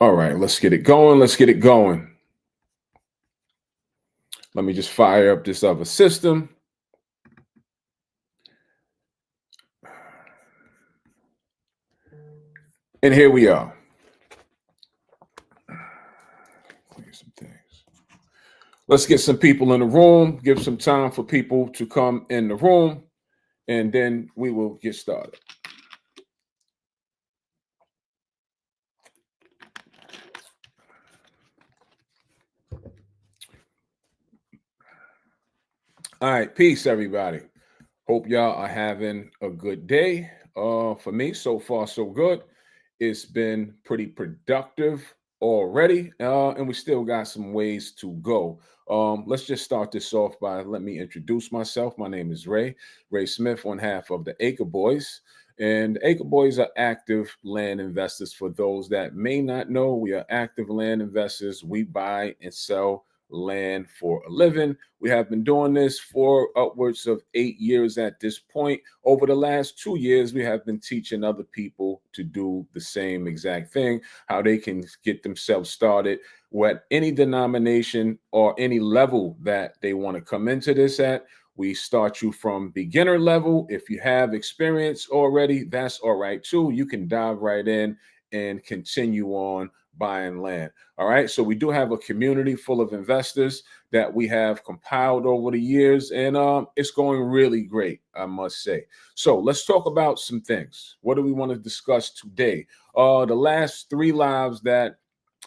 All right, let's get it going. Let's get it going. Let me just fire up this other system. And here we are. Clear some things. Let's get some people in the room, give some time for people to come in the room, and then we will get started. All right, peace, everybody. Hope y'all are having a good day. For me, so far so good. It's been pretty productive already, and we still got some ways to go. Let's just start this off by let me introduce myself. My name is Ray Smith, one half of the Acre Boys. And the Acre Boys are active land investors. For those that may not know, we are active land investors. We buy and sell land for a living. We have been doing this for upwards of 8 years at this point. Over the last 2 years, we have been teaching other people to do the same exact thing, how they can get themselves started with any denomination or any level that they want to come into this at. We start you from beginner level. If you have experience already, that's all right too. You can dive right in and continue on buying land. All right. So we do have a community full of investors that we have compiled over the years, and it's going really great, I must say. So let's talk about some things. What do we want to discuss today? The last 3 lives that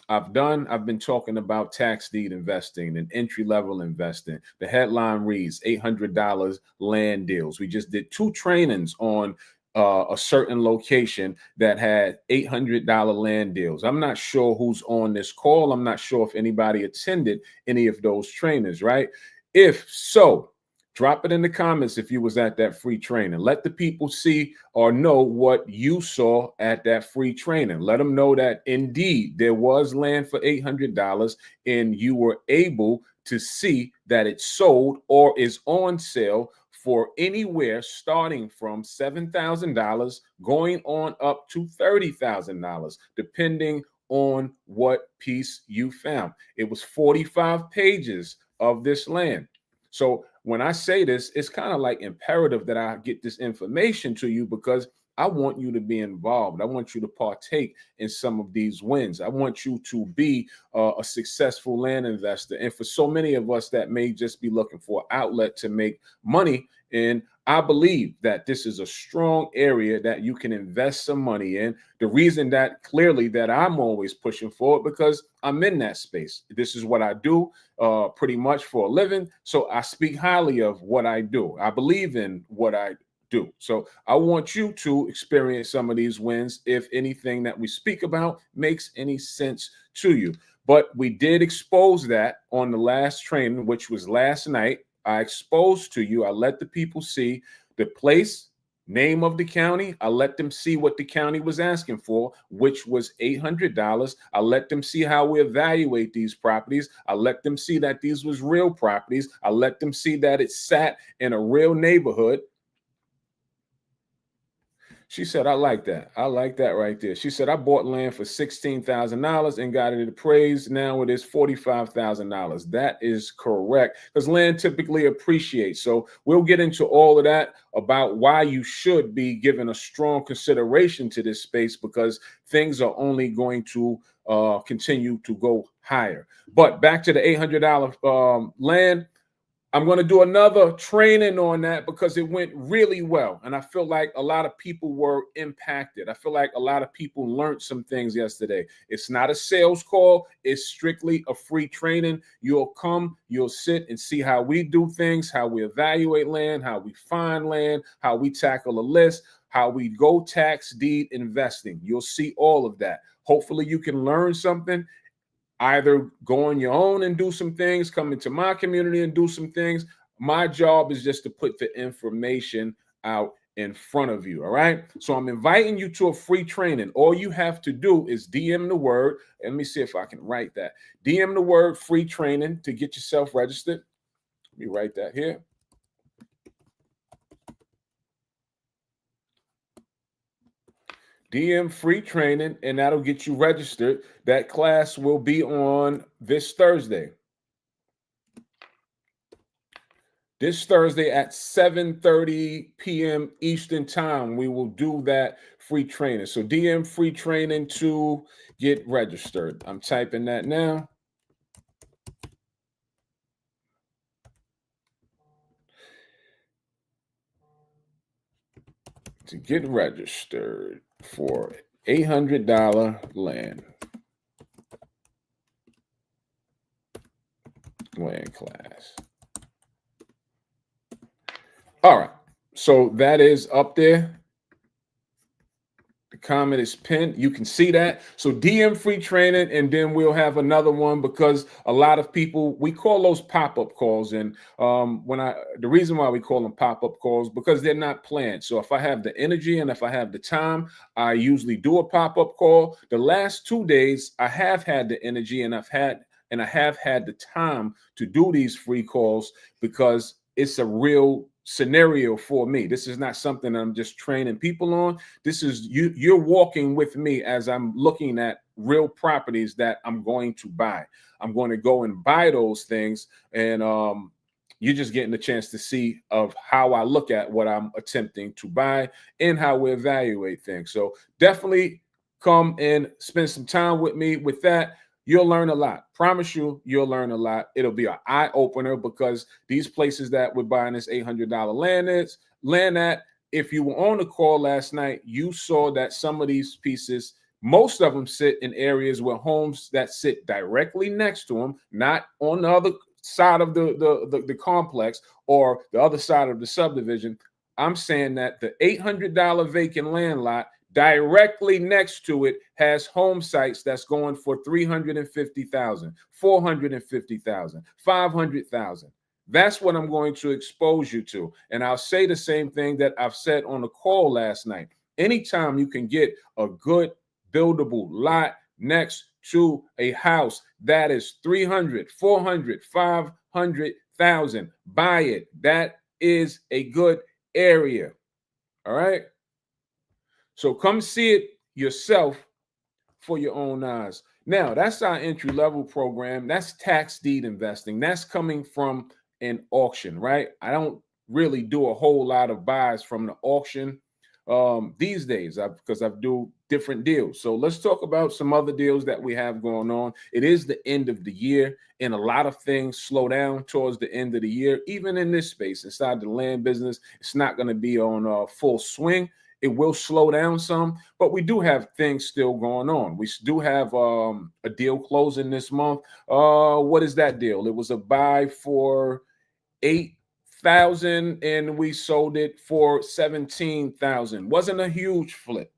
I've been talking about tax deed investing and entry level investing. The headline reads $800 land deals. We just did 2 trainings on a certain location that had $800 land deals. I'm not sure who's on this call. I'm not sure if anybody attended any of those trainings, right? If so, drop it in the comments if you was at that free training. Let the people see or know what you saw at that free training. Let them know that indeed there was land for $800 and you were able to see that it sold or is on sale for anywhere starting from $7,000 going on up to $30,000, depending on what piece you found. It was 45 pages of this land. So when I say this, it's kind of like imperative that I get this information to you because I want you to be involved. I want you to partake in some of these wins. I want you to be a successful land investor. And for so many of us that may just be looking for an outlet to make money, and I believe that this is a strong area that you can invest some money in. The reason that clearly that I'm always pushing for it because I'm in that space. This is what I do pretty much for a living. So I speak highly of what I do. I believe in what I do. So I want you to experience some of these wins if anything that we speak about makes any sense to you. But we did expose that on the last training, which was last night. I exposed to you, I let the people see the place, name of the county. I let them see what the county was asking for, which was $800. I let them see how we evaluate these properties. I let them see that these was real properties. I let them see that it sat in a real neighborhood. She said, I like that. I like that right there. She said, I bought land for $16,000 and got it appraised. Now it is $45,000. That is correct because land typically appreciates. So we'll get into all of that about why you should be given a strong consideration to this space because things are only going to continue to go higher. But back to the $800 land. I'm going to do another training on that because it went really well. And I feel like a lot of people were impacted. I feel like a lot of people learned some things yesterday. It's not a sales call, it's strictly a free training. You'll come, you'll sit and see how we do things, how we evaluate land, how we find land, how we tackle a list, how we go tax deed investing. You'll see all of that. Hopefully, you can learn something. Either go on your own and do some things, come into my community and do some things. My job is just to put the information out in front of you. All right. So I'm inviting you to a free training. All you have to do is DM the word. Let me see if I can write that. DM the word free training to get yourself registered. Let me write that here. DM free training, and that'll get you registered. That class will be on this Thursday. This Thursday at 7:30 p.m. Eastern Time, we will do that free training. So DM free training to get registered. I'm typing that now. To get registered for $800 land class. All right, so that is up there. The comment is pinned. You can see that. So DM free training, and then we'll have another one because a lot of people, we call those pop-up calls. And the reason why we call them pop-up calls, because they're not planned. So if I have the energy and if I have the time, I usually do a pop-up call. The last 2 days, I have had the energy and I have had the time to do these free calls because it's a real scenario for me. This is not something I'm just training people on. This is you're walking with me as I'm looking at real properties that I'm going to buy. I'm going to go and buy those things, and you're just getting a chance to see of how I look at what I'm attempting to buy and how we evaluate things. So definitely come and spend some time with me with that. You'll learn a lot. Promise you, you'll learn a lot. It'll be an eye opener because these places that we're buying this $800 land at, if you were on the call last night, you saw that some of these pieces, most of them sit in areas where homes that sit directly next to them, not on the other side of the complex or the other side of the subdivision. I'm saying that the $800 vacant land lot directly next to it has home sites that's going for $350,000, $450,000, $500,000. That's what I'm going to expose you to. And I'll say the same thing that I've said on the call last night. Anytime you can get a good buildable lot next to a house that is 300, 400, 500,000, buy it. That is a good area. All right. So come see it yourself for your own eyes. Now, that's our entry-level program. That's tax deed investing. That's coming from an auction, right? I don't really do a whole lot of buys from the auction these days because I do different deals. So let's talk about some other deals that we have going on. It is the end of the year, and a lot of things slow down towards the end of the year. Even in this space, inside the land business, it's not going to be on full swing. It will slow down some, but we do have things still going on. We do have a deal closing this month. What is that deal? It was a buy for $8,000 and we sold it for $17,000. Wasn't a huge flip.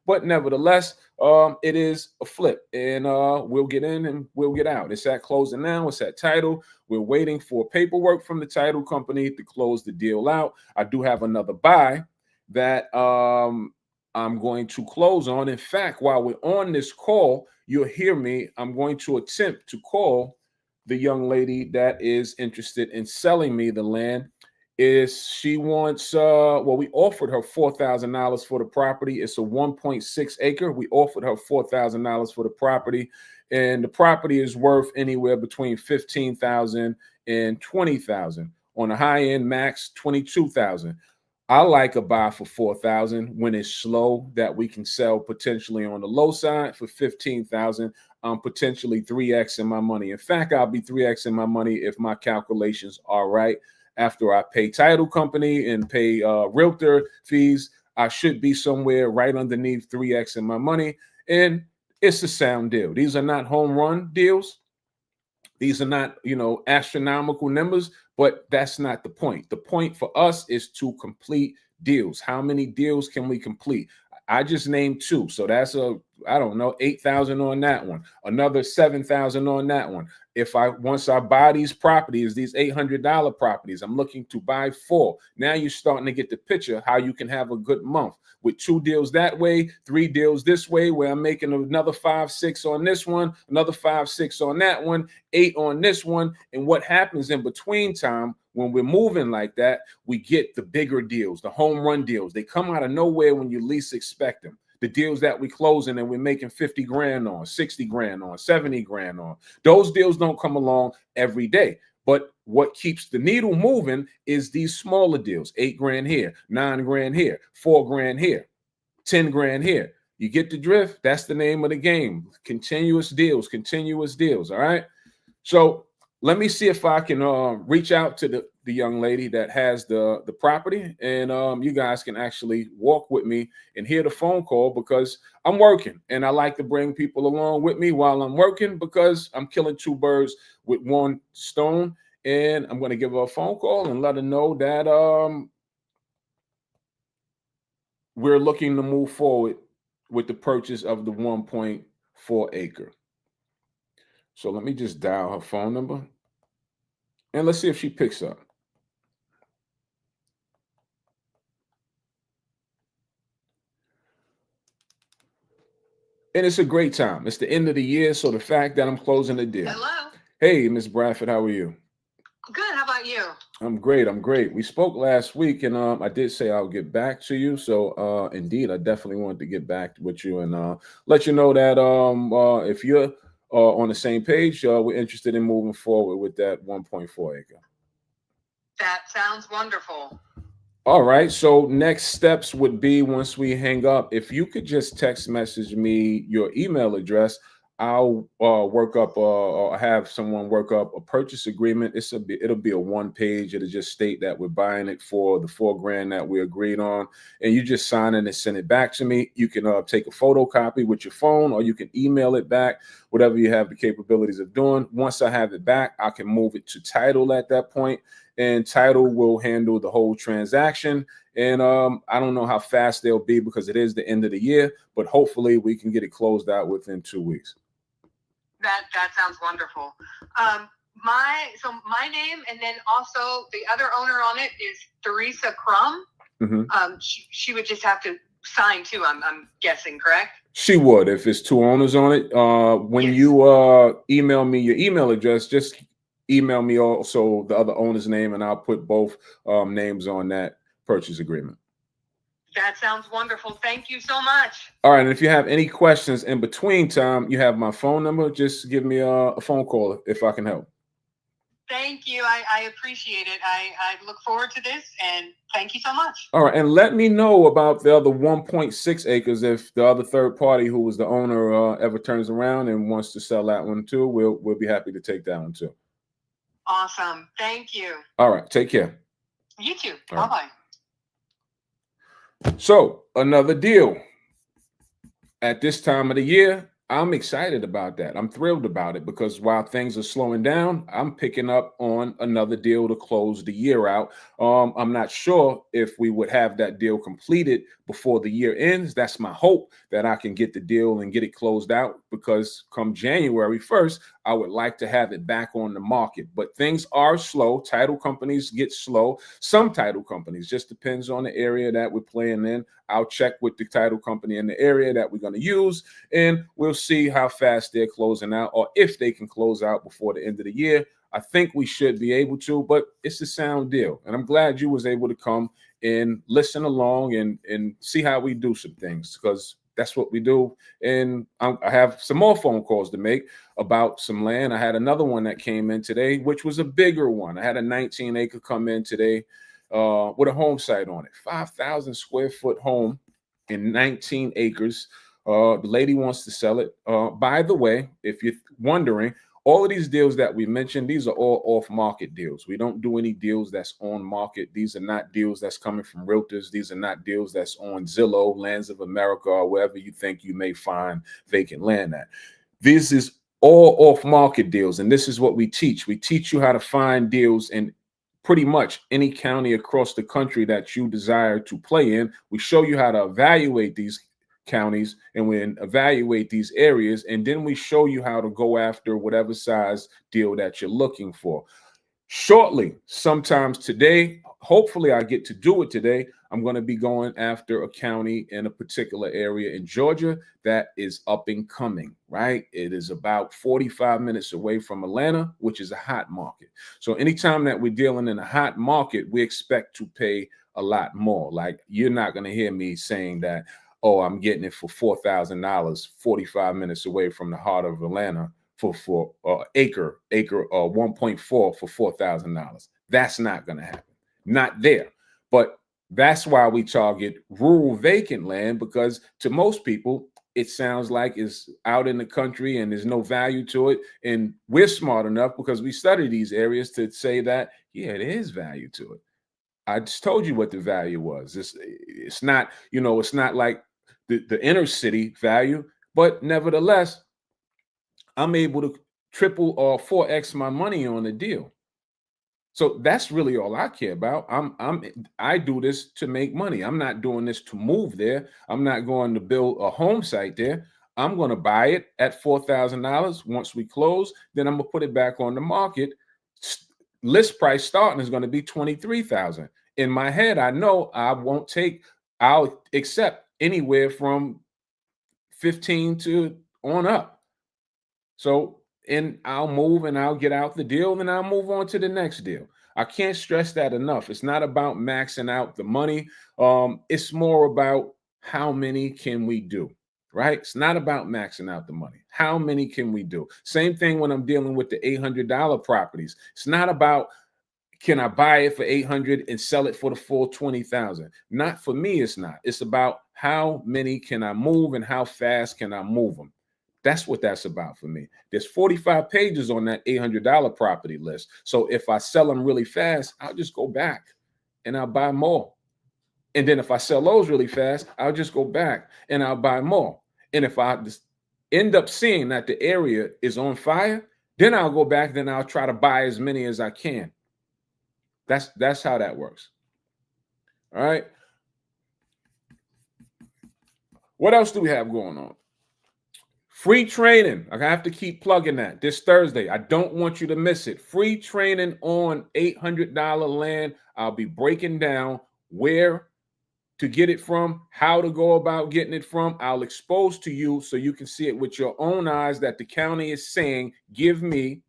But nevertheless, it is a flip, and we'll get in and we'll get out. It's at closing now. It's at title. We're waiting for paperwork from the title company to close the deal out. I do have another buy that I'm going to close on. In fact, while we're on this call, you'll hear me. I'm going to attempt to call the young lady that is interested in selling me the land. She wants, we offered her $4,000 for the property. It's a 1.6 acre. We offered her $4,000 for the property, and the property is worth anywhere between $15,000 and $20,000. On the high end, max $22,000. I like a buy for $4,000 when it's slow that we can sell potentially on the low side for $15,000. Potentially 3x in my money. In fact, I'll be 3x in my money if my calculations are right. After I pay title company and pay realtor fees, I should be somewhere right underneath 3x in my money. And it's a sound deal. These are not home run deals. These are not, astronomical numbers, but that's not the point. The point for us is to complete deals. How many deals can we complete? I just named 2. So that's 8,000 on that one, another 7,000 on that one. Once I buy these properties, these $800 properties, I'm looking to buy 4. Now you're starting to get the picture how you can have a good month with 2 deals that way, 3 deals this way, where I'm making another 5, 6 on this one, another 5, 6 on that one, 8 on this one. And what happens in between time, when we're moving like that, we get the bigger deals, the home run deals. They come out of nowhere when you least expect them. The deals that we closing and we're making 50 grand on, 60 grand on, 70 grand on. Those deals don't come along every day. But what keeps the needle moving is these smaller deals, 8 grand here, 9 grand here, 4 grand here, 10 grand here. You get the drift. That's the name of the game. Continuous deals, continuous deals. All right. So let me see if I can reach out to the young lady that has the property, and you guys can actually walk with me and hear the phone call, because I'm working and I like to bring people along with me while I'm working, because I'm killing 2 birds with 1 stone. And I'm going to give her a phone call and let her know that we're looking to move forward with the purchase of the 1.4 acre. So let me just dial her phone number and let's see if she picks up. And it's a great time. It's the end of the year, so the fact that I'm closing the deal. Hello. Hey, Miss Bradford, how are you? Good. How about you? I'm great. I'm great. We spoke last week, and I did say I'll get back to you. So, indeed, I definitely wanted to get back with you and let you know that if you're on the same page, we're interested in moving forward with that 1.4 acre. That sounds wonderful. All right. So next steps would be, once we hang up, if you could just text message me your email address, I'll work up or have someone work up a purchase agreement. It'll be a 1 page. It'll just state that we're buying it for the 4 grand that we agreed on, and you just sign it and send it back to me. You can take a photocopy with your phone, or you can email it back, whatever you have the capabilities of doing. Once I have it back, I can move it to title at that point, and title will handle the whole transaction. And I don't know how fast they'll be, because it is the end of the year, but hopefully we can get it closed out within 2 weeks. That sounds wonderful. My name, and then also the other owner on it, is Theresa Crum. Mm-hmm. She would just have to sign too, I'm guessing, correct? She would, if it's 2 owners on it. When Yes. you email me your email address, just email me also the other owner's name, and I'll put both names on that purchase agreement. That sounds wonderful. Thank you so much. All right. And if you have any questions in between time, you have my phone number. Just give me a phone call if I can help. Thank you. I appreciate it. I look forward to this, and thank you so much. All right. And let me know about the other 1.6 acres. If the other third party who was the owner ever turns around and wants to sell that one too, we'll be happy to take that one too. Awesome. Thank you. All right. Take care. You too. All right. Bye-bye. So another deal at this time of the year, I'm excited about that. I'm thrilled about it, because while things are slowing down, I'm picking up on another deal to close the year out. I'm not sure if we would have that deal completed before the year ends. That's my hope, that I can get the deal and get it closed out, because come January 1st, I would like to have it back on the market. But things are slow. Title companies get slow. Some title companies, just depends on the area that we're playing in. I'll check with the title company in the area that we're going to use, and we'll see how fast they're closing out, or if they can close out before the end of the year. I think we should be able to, but it's a sound deal. And I'm glad you was able to come and listen along and see how we do some things, because that's what we do. And I have some more phone calls to make about some land. I had another one that came in today, which was a bigger one. I had a 19 acre come in today with a home site on it, 5,000 square foot home in 19 acres. The lady wants to sell it. By the way, if you're wondering, all of these deals that we mentioned, these are all off-market deals. We don't do any deals that's on market. These are not deals that's coming from realtors. These are not deals that's on Zillow, Lands of America, or wherever you think you may find vacant land at. This is all off-market deals, and this is what we teach. We teach you how to find deals in pretty much any county across the country that you desire to play in. We show you how to evaluate these counties, and we evaluate these areas, and then we show you how to go after whatever size deal that you're looking for. Shortly, sometimes today, hopefully I get to do it today. I'm going to be going after a county in a particular area in Georgia that is up and coming, right? It is about 45 minutes away from Atlanta, which is a hot market. So anytime that we're dealing in a hot market, we expect to pay a lot more. Like, you're not going to hear me saying that, oh, I'm getting it for $4,000, 45 minutes away from the heart of Atlanta for acre 1.4 for $4,000. That's not going to happen. Not there. But that's why we target rural vacant land, because to most people it sounds like it's out in the country and there's no value to it. And we're smart enough, because we study these areas, to say that, yeah, there is value to it. I just told you what the value was. It's not, it's not like the inner city value, but nevertheless, I'm able to triple or 4x my money on a deal. So that's really all I care about. I do this to make money. I'm not doing this to move there. I'm not going to build a home site there. I'm going to buy it at $4,000. Once we close, then I'm gonna put it back on the market. List price starting is going to be $23,000. In my head, I know I'll accept anywhere from 15 to on up. So, and I'll move and I'll get out the deal and I'll move on to the next deal. I can't stress that enough. It's not about maxing out the money. It's more about how many can we do, right? It's not about maxing out the money. How many can we do? Same thing when I'm dealing with the $800 properties. It's not about, can I buy it for 800 and sell it for the full 20,000? Not for me. It's not. It's about how many can I move and how fast can I move them. That's what that's about for me. There's 45 pages on that $800 property list. So if I sell them really fast, I'll just go back and I'll buy more. And then if I sell those really fast, I'll just go back and I'll buy more. And if I just end up seeing that the area is on fire, then I'll go back, then I'll try to buy as many as I can. That's how that works. All right. What else do we have going on? Free training. I have to keep plugging that this Thursday. I don't want you to miss it. Free training on $800 land. I'll be breaking down where to get it from, how to go about getting it from. I'll expose to you so you can see it with your own eyes that the county is saying, give me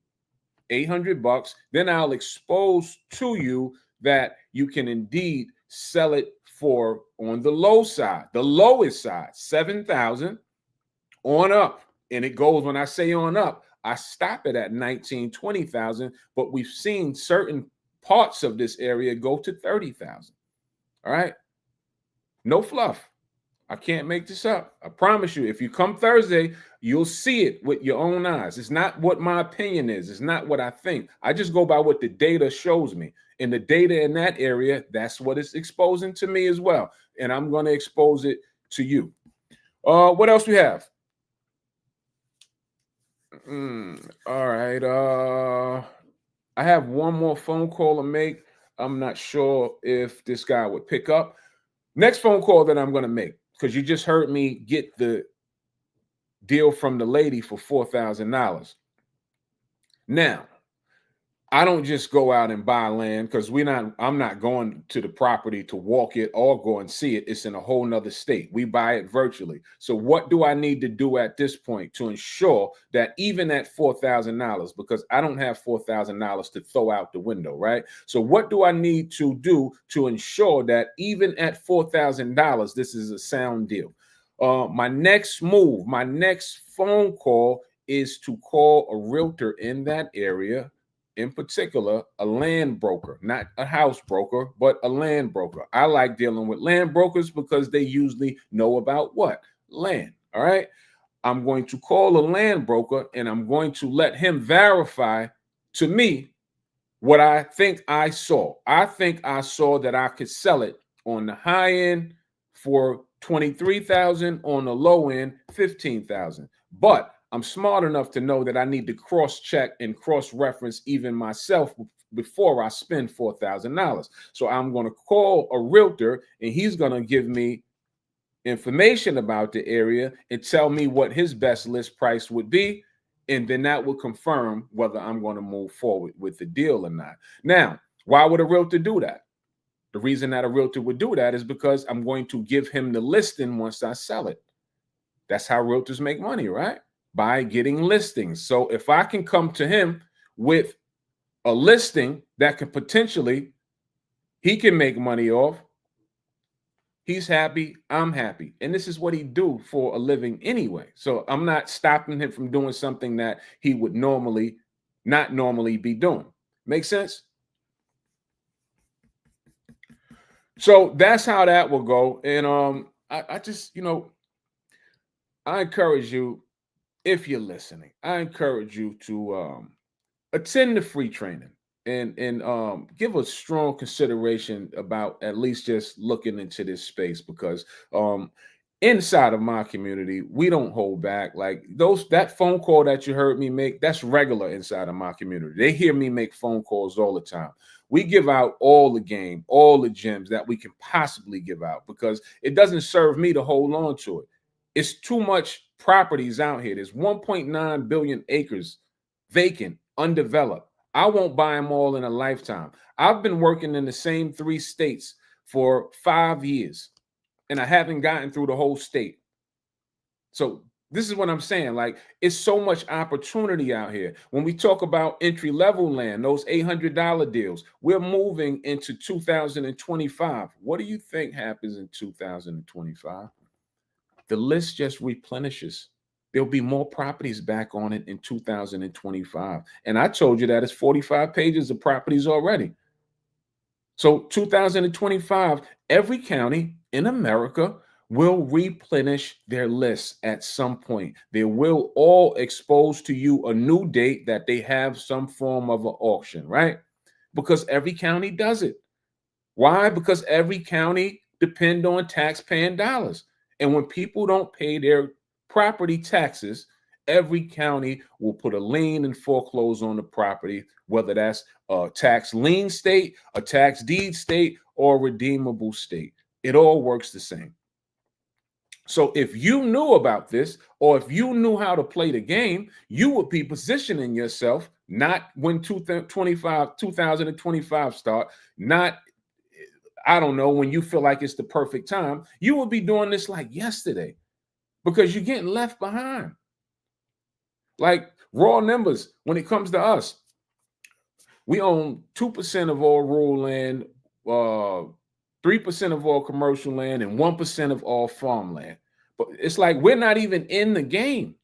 $800. Then I'll expose to you that you can indeed sell it for, on the low side, the lowest side, 7,000 on up. And it goes, when I say on up, I stop it at 19, 20,000, but we've seen certain parts of this area go to 30,000. All right. No fluff. I can't make this up. I promise you, if you come Thursday, you'll see it with your own eyes. It's not what my opinion is. It's not what I think. I just go by what the data shows me. And the data in that area, that's what it's exposing to me as well. And I'm going to expose it to you. What else we have? All right. I have one more phone call to make. I'm not sure if this guy would pick up. Next phone call that I'm going to make, because you just heard me get the deal from the lady for $4,000. Now, I don't just go out and buy land, because I'm not going to the property to walk it or go and see it. It's in a whole nother state. We buy it virtually. So what do I need to do at this point to ensure that even at $4,000, because I don't have $4,000 to throw out the window, right? So what do I need to do to ensure that even at $4,000, this is a sound deal? My next move, my next phone call is to call a realtor in that area, in particular, a land broker, not a house broker, but a land broker. I like dealing with land brokers because they usually know about what? Land. All right. I'm going to call a land broker and I'm going to let him verify to me what I think I saw. I think I saw that I could sell it on the high end for 23,000, on the low end 15,000. But I'm smart enough to know that I need to cross-check and cross-reference even myself before I spend $4,000. So I'm going to call a realtor and he's going to give me information about the area and tell me what his best list price would be. And then that will confirm whether I'm going to move forward with the deal or not. Now, why would a realtor do that? The reason that a realtor would do that is because I'm going to give him the listing once I sell it. That's how realtors make money, right? By getting listings. So if I can come to him with a listing that could potentially, he can make money off, he's happy, I'm happy. And this is what he do for a living anyway. So I'm not stopping him from doing something that he would not normally be doing. Make sense? So that's how that will go. And I just, I encourage you, if you're listening, I encourage you to attend the free training and give a strong consideration about at least just looking into this space, because inside of my community, we don't hold back. Like that phone call that you heard me make, that's regular inside of my community. They hear me make phone calls all the time. We give out all the game, all the gems that we can possibly give out, because it doesn't serve me to hold on to it. It's too much properties out here. There's 1.9 billion acres vacant, undeveloped. I won't buy them all in a lifetime. I've been working in the same 3 states for 5 years, and I haven't gotten through the whole state. So this is what I'm saying. Like, it's so much opportunity out here. When we talk about entry-level land, those $800 deals, we're moving into 2025. What do you think happens in 2025? The list just replenishes. There'll be more properties back on it in 2025. And I told you that it's 45 pages of properties already. So 2025, every county in America will replenish their lists at some point. They will all expose to you a new date that they have some form of an auction, right? Because every county does it. Why? Because every county depend on tax-paying dollars. And when people don't pay their property taxes, every county will put a lien and foreclose on the property, whether that's a tax lien state, a tax deed state, or a redeemable state. It all works the same. So if you knew about this, or if you knew how to play the game, you would be positioning yourself, not when 2025 start, not, I don't know, when you feel like it's the perfect time. You will be doing this like yesterday, because you're getting left behind. Like raw numbers, when it comes to us, we own 2% of all rural land, 3% of all commercial land, and 1% of all farmland. But it's like we're not even in the game.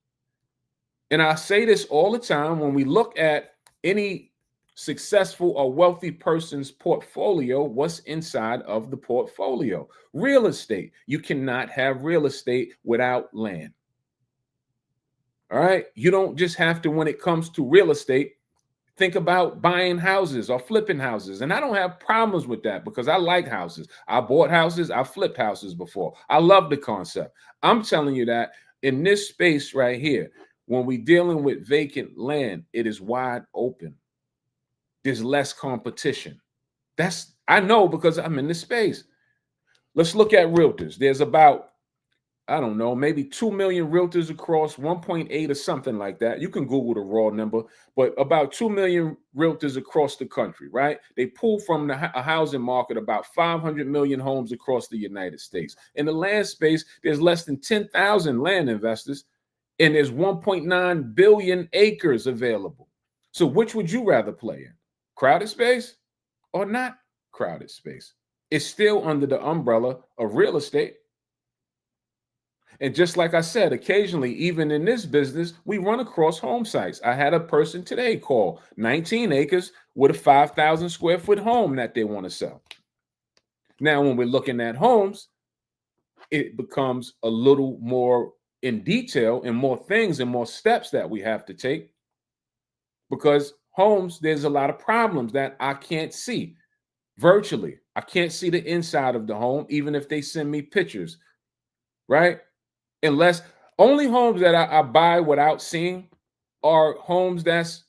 And I say this all the time: when we look at any successful or wealthy person's portfolio, what's inside of the portfolio? Real estate. You cannot have real estate without land. All right. You don't just have to, when it comes to real estate, think about buying houses or flipping houses. And I don't have problems with that, because I like houses. I bought houses. I flipped houses before. I love the concept. I'm telling you that in this space right here, when we're dealing with vacant land, it is wide open. There's less competition. I know, because I'm in this space. Let's look at realtors. There's about, I don't know, maybe 2 million realtors across 1.8 or something like that. You can Google the raw number, but about 2 million realtors across the country, right? They pull from a housing market about 500 million homes across the United States. In the land space, there's less than 10,000 land investors, and there's 1.9 billion acres available. So which would you rather play in? Crowded space or not crowded space? It's still under the umbrella of real estate. And just like I said, occasionally, even in this business, we run across home sites. I had a person today call 19 acres with a 5,000 square foot home that they want to sell. Now, when we're looking at homes, it becomes a little more in detail and more things and more steps that we have to take, because homes, there's a lot of problems that I can't see virtually. I can't see the inside of the home, even if they send me pictures, right? Unless only homes that I buy without seeing are homes that's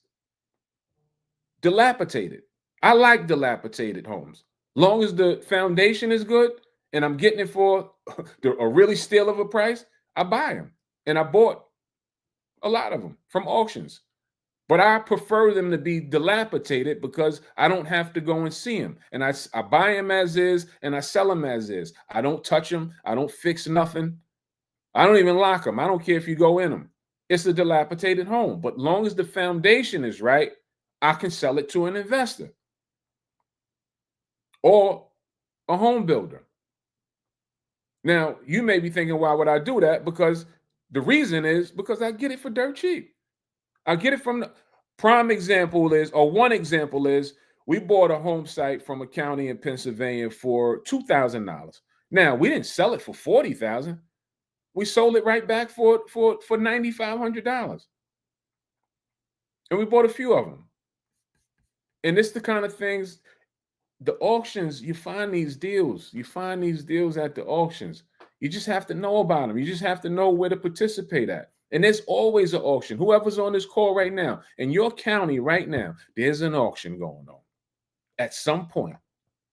dilapidated. I like dilapidated homes. Long as the foundation is good and I'm getting it for a really steal of a price, I buy them. And I bought A lot of them from auctions. But I prefer them to be dilapidated because I don't have to go and see them. And I buy them as is and I sell them as is. I don't touch them. I don't fix nothing. I don't even lock them. I don't care if you go in them. It's a dilapidated home. But long as the foundation is right, I can sell it to an investor or a home builder. Now, you may be thinking, why would I do that? Because the reason is because I get it for dirt cheap. I get it from the prime example is, or one example is, we bought a home site from a county in Pennsylvania for $2,000. Now, we didn't sell it for $40,000. We sold it right back for $9,500. And we bought a few of them. And it's the kind of things, the auctions, you find these deals. You find these deals at the auctions. You just have to know about them. You just have to know where to participate at. And there's always an auction. Whoever's on this call right now, in your county right now, there's an auction going on. At some point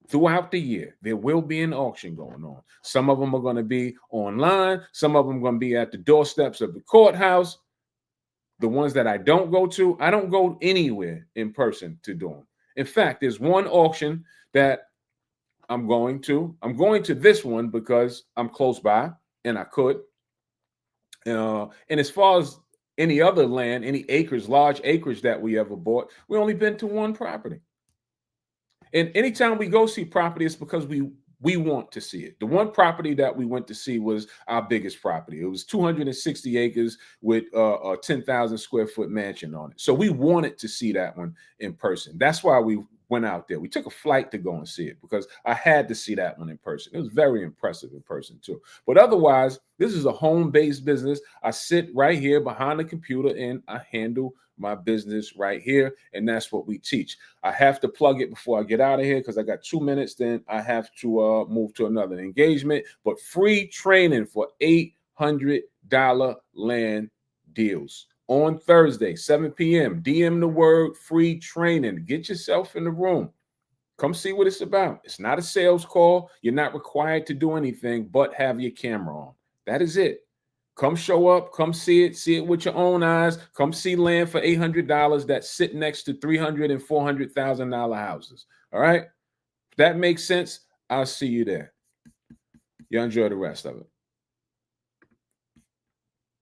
throughout the year, there will be an auction going on. Some of them are going to be online. Some of them are going to be at the doorsteps of the courthouse. The ones that I don't go anywhere in person to do them. In fact, there's one auction that I'm going to. I'm going to this one because I'm close by and I could. And as far as any other land, any acres, large acreage that we ever bought, we only been to one property. And anytime we go see property, it's because we want to see it. The one property that we went to see was our biggest property. It was 260 acres with a 10,000 square foot mansion on it. So we wanted to see that one in person. That's why we went out there. We took a flight to go and see it because I had to see that one in person. It was very impressive in person too. But otherwise, this is a home-based business. I sit right here behind the computer and I handle my business right here. And that's what we teach. I have to plug it before I get out of here because I got 2 minutes. Then I have to move to another engagement. But free training for $800 land deals. On Thursday, 7 p.m., DM the word free training. Get yourself in the room. Come see what it's about. It's not a sales call. You're not required to do anything but have your camera on. That is it. Come show up. Come see it with your own eyes. Come see land for $800 that sit next to $300,000 and $400,000 houses. All right? If that makes sense, I'll see you there. You enjoy the rest of it.